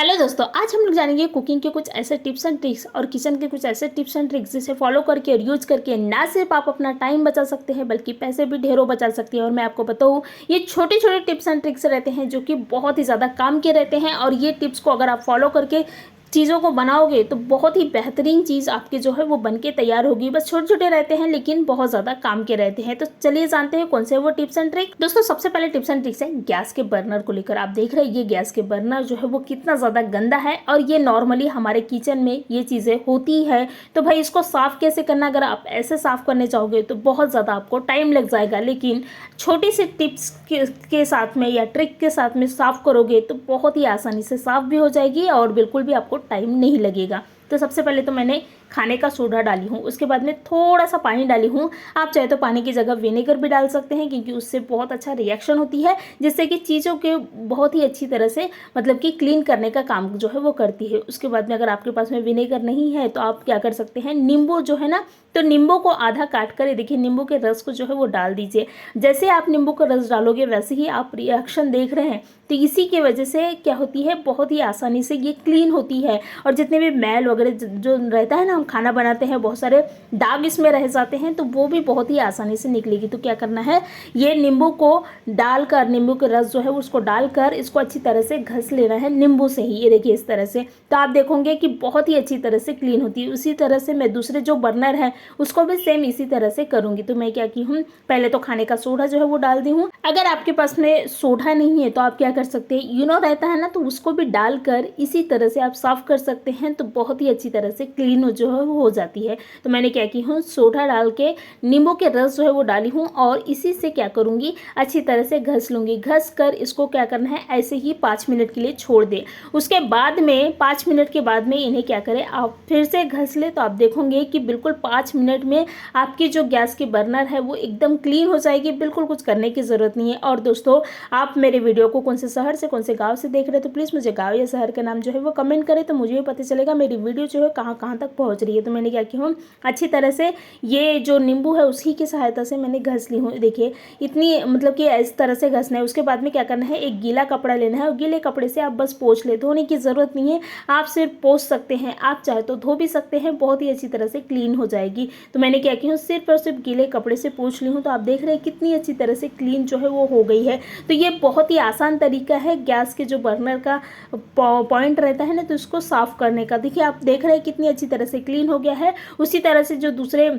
Hello दोस्तों, आज हम लोग जानेंगे कुकिंग के कुछ ऐसे टिप्स एंड ट्रिक्स और किचन के कुछ ऐसे टिप्स एंड ट्रिक्स जिसे फॉलो करके और यूज करके ना सिर्फ आप अपना टाइम बचा सकते हैं बल्कि पैसे भी ढेरों बचा सकते हैं। और मैं आपको बताऊं, ये छोटे छोटे टिप्स एंड ट्रिक्स रहते हैं जो कि बहुत ही ज़्यादा काम के रहते हैं। और ये टिप्स को अगर आप फॉलो करके चीज़ों को बनाओगे तो बहुत ही बेहतरीन चीज़ आपकी जो है वो बन के तैयार होगी। बस छोटे छोटे रहते हैं लेकिन बहुत ज़्यादा काम के रहते हैं। तो चलिए जानते हैं कौन से वो टिप्स एंड ट्रिक। दोस्तों, सबसे पहले टिप्स एंड ट्रिक्स है गैस के बर्नर को लेकर। आप देख रहे हैं ये गैस के बर्नर जो है वो कितना ज़्यादा गंदा है और ये नॉर्मली हमारे किचन में ये चीज़ें होती है। तो भाई इसको साफ़ कैसे करना, अगर आप ऐसे साफ़ करने चाहोगे तो बहुत ज़्यादा आपको टाइम लग जाएगा। लेकिन छोटी सी टिप्स के साथ में या ट्रिक के साथ में साफ़ करोगे तो बहुत ही आसानी से साफ़ भी हो जाएगी और बिल्कुल भी आपको टाइम नहीं लगेगा। तो सबसे पहले तो मैंने खाने का सोडा डाली हूँ, उसके बाद में थोड़ा सा पानी डाली हूँ। आप चाहे तो पानी की जगह विनेगर भी डाल सकते हैं क्योंकि उससे बहुत अच्छा रिएक्शन होती है जिससे कि चीज़ों के बहुत ही अच्छी तरह से मतलब कि क्लीन करने का काम जो है वो करती है। उसके बाद में अगर आपके पास में विनेगर नहीं है तो आप क्या कर सकते हैं, नींबू जो है ना, तो नींबू को आधा काट कर देखिए नींबू के रस को जो है वो डाल दीजिए। जैसे आप नींबू का रस डालोगे वैसे ही आप रिएक्शन देख रहे हैं। तो इसी की वजह से क्या होती है, बहुत ही आसानी से ये क्लीन होती है। और जितने भी मैल वगैरह जो रहता है ना, हम खाना बनाते हैं बहुत सारे दाग इसमें रह जाते हैं, तो वो भी बहुत ही आसानी से निकलेगी। तो क्या करना है, ये नींबू को डालकर, नींबू के रस जो है उसको डालकर इसको अच्छी तरह से घस लेना है नींबू से ही। ये देखिए इस तरह से, तो आप देखोगे कि बहुत ही अच्छी तरह से क्लीन होती है। उसी तरह से मैं दूसरे जो बर्नर है उसको भी सेम इसी तरह से करूंगी। तो मैं क्या की हूँ, पहले तो खाने का सोडा जो है वो डाल दी हूँ। अगर आपके पास में सोडा नहीं है तो आप क्या कर सकते हैं, यूनो रहता है ना, तो उसको भी डालकर इसी तरह से आप साफ कर सकते हैं। तो बहुत ही अच्छी तरह से क्लीन जो है वो हो जाती है। तो मैंने क्या की हूँ, सोडा डाल के नींबू के रस जो है वो डाली हूँ और इसी से क्या करूँगी, अच्छी तरह से घस लूँगी। घस कर इसको क्या करना है, ऐसे ही 5 मिनट के लिए छोड़ दें। उसके बाद में 5 मिनट के बाद में इन्हें क्या करें, आप फिर से घस ले। तो आप देखोगे कि बिल्कुल 5 मिनट में आपकी जो गैस की बर्नर है वो एकदम क्लीन हो जाएगी। बिल्कुल कुछ करने की ज़रूरत नहीं है। और दोस्तों, आप मेरे वीडियो को कौन से शहर से, कौन से गांव से देख रहे हैं तो प्लीज़ मुझे गांव या शहर का नाम जो है वो कमेंट करें, तो मुझे भी पता चलेगा मेरी वीडियो जो है कहाँ कहाँ तक पहुँच रही है। तो मैंने क्या की हूँ, अच्छी तरह से ये जो नींबू है उसी की सहायता से मैंने घस ली हूँ। देखिए इतनी मतलब कि इस तरह से घसना है। उसके बाद में क्या करना है, एक गीला कपड़ा लेना है और गीले कपड़े से आप बस पोंछ ले। धोने की ज़रूरत नहीं है, आप सिर्फ पोंछ सकते हैं। आप चाहे तो धो भी सकते हैं, बहुत ही अच्छी तरह से क्लीन हो जाएगी। तो मैंने क्या की हूँ, सिर्फ और सिर्फ गीले कपड़े से पोंछ ली हूँ। तो आप देख रहे हैं कितनी अच्छी तरह से क्लीन जो है वो हो गई है। तो ये बहुत ही आसान तरीका है गैस के जो बर्नर का पॉइंट रहता है ना, तो उसको साफ़ करने का। देखिए आप देख रहे हैं कितनी अच्छी तरह से क्लीन हो गया है। उसी तरह से जो दूसरे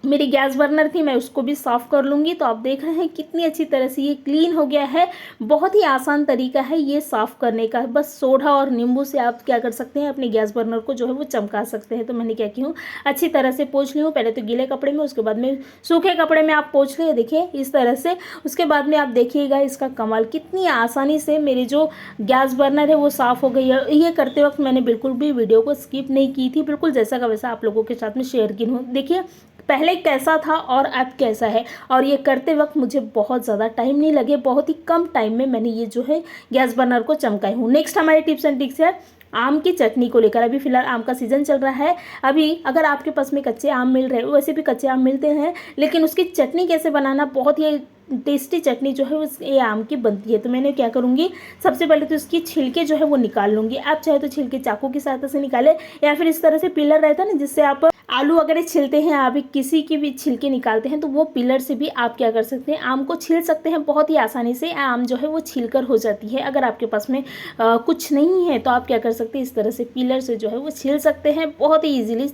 मेरी गैस बर्नर थी मैं उसको भी साफ़ कर लूँगी। तो आप देख रहे हैं कितनी अच्छी तरह से ये क्लीन हो गया है। बहुत ही आसान तरीका है ये साफ़ करने का। बस सोडा और नींबू से आप क्या कर सकते हैं, अपने गैस बर्नर को जो है वो चमका सकते हैं। तो मैंने क्या की हूँ, अच्छी तरह से पोंछ ली हूँ। पहले तो गीले कपड़े में, उसके बाद में सूखे कपड़े में आप पोंछ लिए, देखिए इस तरह से। उसके बाद में आप देखिएगा इसका कमाल, कितनी आसानी से मेरी जो गैस बर्नर है वो साफ़ हो गई है। ये करते वक्त मैंने बिल्कुल भी वीडियो को स्किप नहीं की थी, बिल्कुल जैसा का वैसा आप लोगों के साथ में शेयर की हूँ। देखिए पहले कैसा था और अब कैसा है। और ये करते वक्त मुझे बहुत ज़्यादा टाइम नहीं लगे, बहुत ही कम टाइम में मैंने ये जो है गैस बर्नर को चमकाई हूँ। नेक्स्ट हमारे टिप्स एंड ट्रिक्स है आम की चटनी को लेकर। अभी फिलहाल आम का सीज़न चल रहा है। अभी अगर आपके पास में कच्चे आम मिल रहे हैं, वैसे भी कच्चे आम मिलते हैं, लेकिन उसकी चटनी कैसे बनाना, बहुत ही टेस्टी चटनी जो है उस ये आम की बनती है। तो मैंने क्या करूँगी, सबसे पहले तो इसकी छिलके जो है वो निकाल लूँगी। आप चाहे तो छिलके चाकू की सहायता से निकालें या फिर इस तरह से पिलर रहता है ना, जिससे आप आलू वगैरह छिलते हैं, आप किसी की भी छिलके निकालते हैं, तो वो पिलर से भी आप क्या कर सकते हैं, आम को छील सकते हैं। बहुत ही आसानी से आम जो है वो छीलकर हो जाती है। अगर आपके पास में कुछ नहीं है तो आप क्या कर सकते हैं, इस तरह से पिलर से जो है वो छील सकते हैं। बहुत ही ईजिली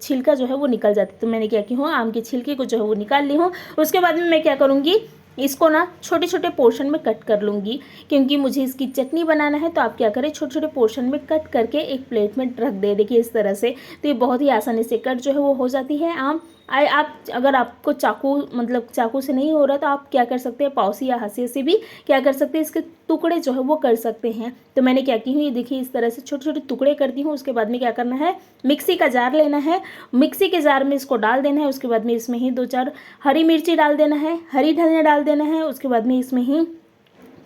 छिलका जो है वो निकल जाती है। तो मैंने क्या की हूँ, आम के छिलके को जो है वो निकाल ली हूँ। उसके बाद में मैं क्या करूँगी, इसको ना छोटे छोटे पोर्शन में कट कर लूँगी क्योंकि मुझे इसकी चटनी बनाना है। तो आप क्या करें, छोटे छोटे पोर्शन में कट करके एक प्लेट में रख दे। देखिए इस तरह से। तो ये बहुत ही आसानी से कट जो है वो हो जाती है आम। आप अगर आपको चाकू मतलब चाकू से नहीं हो रहा तो आप क्या कर सकते हैं, पाउसी या हंसिया से भी क्या कर सकते हैं, इसके टुकड़े जो है वो कर सकते हैं। तो मैंने क्या की हूँ, ये देखिए इस तरह से छोटे छोटे टुकड़े करती हूँ। उसके बाद में क्या करना है, मिक्सी का जार लेना है, मिक्सी के जार में इसको डाल देना है। उसके बाद में इसमें ही 2-4 हरी मिर्ची डाल देना है, हरी धनिया डाल देना है। उसके बाद में इसमें ही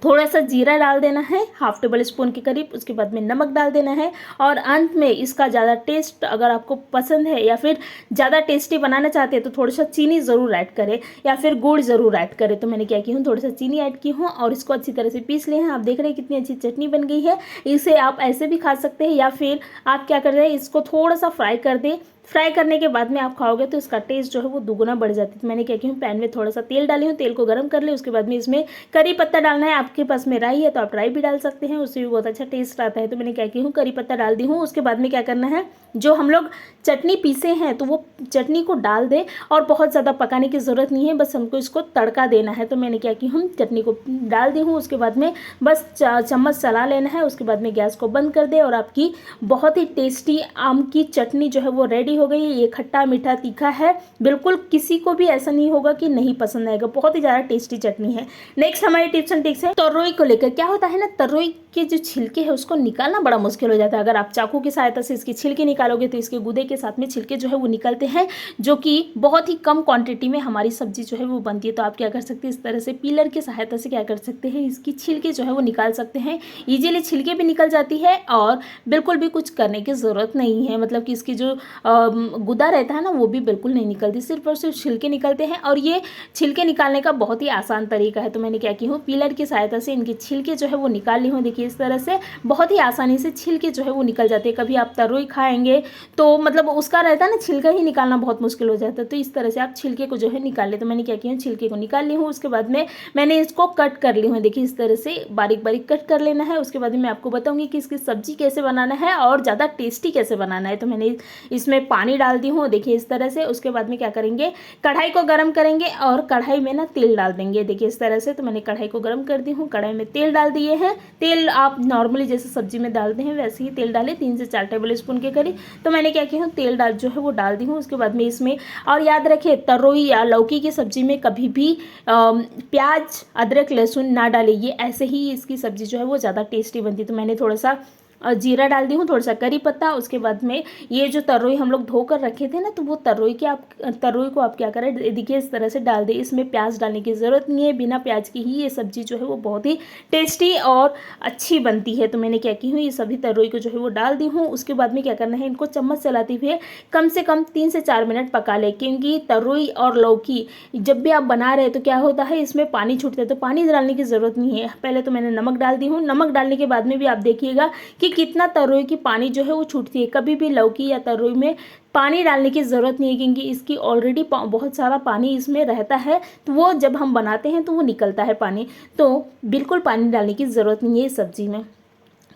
थोड़ा सा जीरा डाल देना है, हाफ टेबल स्पून के करीब। उसके बाद में नमक डाल देना है और अंत में इसका ज़्यादा टेस्ट अगर आपको पसंद है या फिर ज़्यादा टेस्टी बनाना चाहते हैं तो थोड़ा सा चीनी ज़रूर ऐड करें या फिर गुड़ ज़रूर ऐड करें। तो मैंने क्या की हूँ, थोड़ा सा चीनी ऐड की हूँ और इसको अच्छी तरह से पीस लिए हैं। आप देख रहे हैं कितनी अच्छी चटनी बन गई है। इसे आप ऐसे भी खा सकते हैं या फिर आप क्या कर रहे हैं, इसको थोड़ा सा फ्राई कर दें। फ्राई करने के बाद में आप खाओगे तो इसका टेस्ट जो है वो दुगुना बढ़ जाती है। तो मैंने क्या किया हूँ, पैन में थोड़ा सा तेल डाली हूँ, तेल को गर्म कर ले। उसके बाद में इसमें करी पत्ता डालना है। आपके पास में राई है तो आप राई भी डाल सकते हैं, उससे भी बहुत अच्छा टेस्ट आता है। तो मैंने क्या की हूँ, करी पत्ता डाल दी हूँ। उसके बाद में क्या करना है, जो हम लोग चटनी पीसे हैं तो वो चटनी को डाल दे और बहुत ज़्यादा पकाने की ज़रूरत नहीं है, बस हमको इसको तड़का देना है। तो मैंने क्या की हूँ, चटनी को डाल दी हूँ। उसके बाद में बस चम्मच चला लेना है। उसके बाद में गैस को बंद कर दे और आपकी बहुत ही टेस्टी आम की चटनी जो है वो रेडी हो गई है। ये खट्टा मीठा तीखा है, बिल्कुल किसी को भी ऐसा नहीं होगा कि नहीं पसंद आएगा। बहुत ही ज़्यादा टेस्टी चटनी है। नेक्स्ट हमारी टिप्स एंड ट्रिक्स है तरोई को लेकर। क्या होता है ना, तरोई के जो छिलके हैं उसको निकालना बड़ा मुश्किल हो जाता है। अगर आप चाकू की सहायता से इसके छिलके निकालोगे तो इसके गुदे के साथ में छिलके जो है वो निकलते हैं, जो कि बहुत ही कम क्वांटिटी में हमारी सब्जी जो है वो बनती है। तो आप क्या कर सकते हैं, इस तरह से पीलर की सहायता से क्या कर सकते हैं, इसकी छिलके जो है वो निकाल सकते हैं। ईजिली छिलके भी निकल जाती है और बिल्कुल भी कुछ करने की ज़रूरत नहीं है। मतलब कि इसकी जो गुदा रहता है ना वो भी बिल्कुल नहीं निकलती, सिर्फ और सिर्फ छिलके निकलते हैं। और ये छिलके निकालने का बहुत ही आसान तरीका है। तो मैंने क्या की हूँ, पीलर की सहायता से इनके छिलके जो है वो निकाल ली हूँ। देखिए इस तरह से बहुत ही आसानी से छिलके जो है वो निकल जाते हैं। कभी आप तरोई खाएंगे तो मतलब उसका रहता है ना, छिलका ही निकालना बहुत मुश्किल हो जाता है। तो इस तरह से आप छिलके को जो है निकाल ले। तो मैंने क्या किया, छिलके को निकाल ली हूँ। उसके बाद में मैंने इसको कट कर ली हूँ। देखिए इस तरह से बारीक बारीक कट कर लेना है। उसके बाद में मैं आपको बताऊंगी कि इसकी सब्जी कैसे बनाना है और ज़्यादा टेस्टी कैसे बनाना है। तो मैंने इसमें पानी डाल दी हूँ, देखिए इस तरह से। उसके बाद में क्या करेंगे, कढ़ाई को गर्म करेंगे और कढ़ाई में ना तेल डाल देंगे। देखिए इस तरह से। तो मैंने कढ़ाई को गर्म कर दी हूँ, कढ़ाई में तेल डाल दिए हैं। तेल आप नॉर्मली जैसे सब्जी में डालते हैं वैसे ही तेल डालें, 3 से 4 टेबल स्पून के करीब। तो मैंने क्या किया हूँ, तेल जो है वो डाल दी हूँ। उसके बाद में इसमें, और याद रखें तरोई या लौकी की सब्जी में कभी भी प्याज अदरक लहसुन ना डालें, ये ऐसे ही इसकी सब्जी जो है वो ज़्यादा टेस्टी बनती है। तो मैंने थोड़ा सा जीरा डाल दी हूँ, थोड़ा सा करी पत्ता। उसके बाद में ये जो तरोई हम लोग धोकर रखे थे ना, तो वो तरोई को आप क्या करें, देखिए इस तरह से डाल दें। इसमें प्याज डालने की ज़रूरत नहीं है, बिना प्याज की ही ये सब्जी जो है वो बहुत ही टेस्टी और अच्छी बनती है। तो मैंने क्या की हूँ, ये सभी तरोई को जो है वो डाल दी हूँ। उसके बाद में क्या करना है, इनको चम्मच चलाते हुए कम से कम 3 से 4 मिनट पका लें, क्योंकि तरोई और लौकी जब भी आप बना रहे हैं तो क्या होता है, इसमें पानी छूटता है। तो पानी डालने की ज़रूरत नहीं है। पहले तो मैंने नमक डाल दी हूँ। नमक डालने के बाद में भी आप देखिएगा कि कितना तरोई की पानी जो है वो छूटती है। कभी भी लौकी या तरोई में पानी डालने की ज़रूरत नहीं है, क्योंकि इसकी ऑलरेडी बहुत सारा पानी इसमें रहता है। तो वो जब हम बनाते हैं तो वो निकलता है पानी, तो बिल्कुल पानी डालने की ज़रूरत नहीं है इस सब्ज़ी में।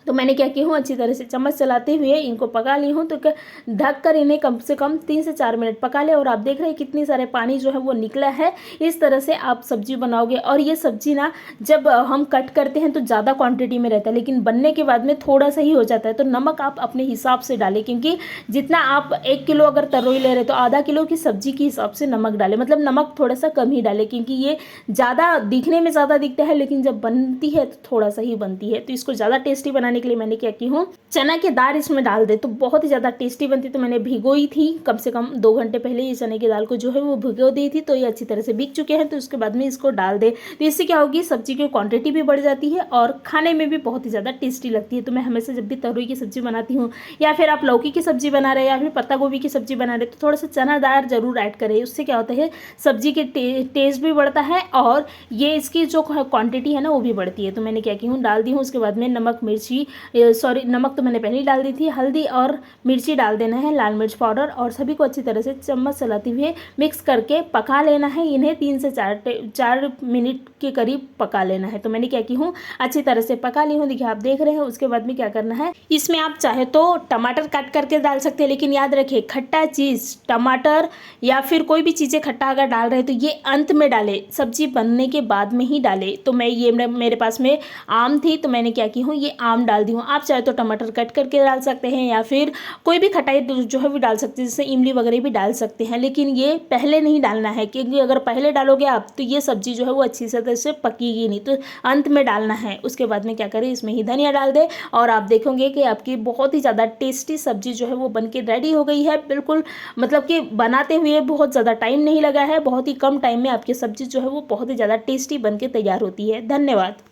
तो मैंने क्या की हूँ, अच्छी तरह से चम्मच चलाते हुए इनको पका ली हूँ। तो ढक कर इन्हें कम से कम 3 से 4 मिनट पका ले। और आप देख रहे हैं कितनी सारे पानी जो है वो निकला है। इस तरह से आप सब्जी बनाओगे। और ये सब्जी ना जब हम कट करते हैं तो ज़्यादा क्वांटिटी में रहता है, लेकिन बनने के बाद में थोड़ा सा ही हो जाता है। तो नमक आप अपने हिसाब से डालें, क्योंकि जितना आप 1 किलो अगर तरोई ले रहे तो आधा किलो की सब्जी के हिसाब से नमक डालें। मतलब नमक थोड़ा सा कम ही डालें, क्योंकि ये ज़्यादा दिखने में ज़्यादा दिखता है, लेकिन जब बनती है तो थोड़ा सा ही बनती है। तो इसको ज़्यादा टेस्टी बनाने के लिए मैंने क्या की हूँ, चना की दाल इसमें डाल दे तो बहुत ही ज़्यादा टेस्टी बनती। तो मैंने भिगोई थी कम से कम 2 घंटे पहले ये चने की दाल को जो है वो भिगो दी थी। तो ये अच्छी तरह से भीग चुके हैं। तो उसके बाद में इसको डाल दे। तो इससे क्या होगी, सब्जी की क्वांटिटी भी बढ़ जाती है और खाने में भी बहुत ही ज़्यादा टेस्टी लगती है। तो मैं हमेशा जब भी तरोई की सब्जी बनाती हूँ या फिर आप लौकी की सब्जी बना रहे हैं या फिर पत्ता गोभी की सब्जी बना रहे, तो थोड़ा सा चना दाल जरूर ऐड करें। उससे क्या होता है, सब्जी के टेस्ट भी बढ़ता है और ये इसकी जो क्वांटिटी है ना वो भी बढ़ती है। तो मैंने क्या की हूँ, डाल दी हूँ। उसके बाद में नमक मिर्ची नमक तो मैंने पहले ही डाल दी थी। हल्दी और मिर्ची डाल देना है, लाल मिर्च पाउडर, और सभी को अच्छी तरह से चम्मच चलाते हुए मिक्स करके पका लेना है। इन्हें 3 से 4 मिनट के करीब पका लेना है। तो मैंने क्या की हूँ, अच्छी तरह से पका ली हूँ। देखिए आप देख रहे हैं। उसके बाद में क्या करना है, इसमें आप चाहे तो टमाटर काट करके डाल सकते हैं, लेकिन याद रखिए खट्टा चीज़ टमाटर या फिर कोई भी चीज़ें खट्टा अगर डाल रहे हैं तो ये अंत में डाले, सब्जी बनने के बाद में ही डाले। तो मैं ये मेरे पास में आम थी तो मैंने क्या की हूँ, ये आम डाल दी हूँ। आप चाहे तो टमाटर कट करके डाल सकते हैं या फिर कोई भी खटाई जो है वो डाल सकते हैं, जैसे इमली वगैरह भी डाल सकते हैं, लेकिन ये पहले नहीं डालना है, क्योंकि अगर पहले डालोगे आप तो ये सब्जी जो है वो अच्छी तरह से पकेगी नहीं। तो अंत में डालना है। उसके बाद में क्या करें, इसमें ही धनिया डाल दे और आप देखोगे कि आपकी बहुत ही ज़्यादा टेस्टी सब्जी जो है वो बन के रेडी हो गई है। बिल्कुल मतलब कि बनाते हुए बहुत ज़्यादा टाइम नहीं लगा है, बहुत ही कम टाइम में आपकी सब्जी जो है वो बहुत ही ज़्यादा टेस्टी बन के तैयार होती है। धन्यवाद।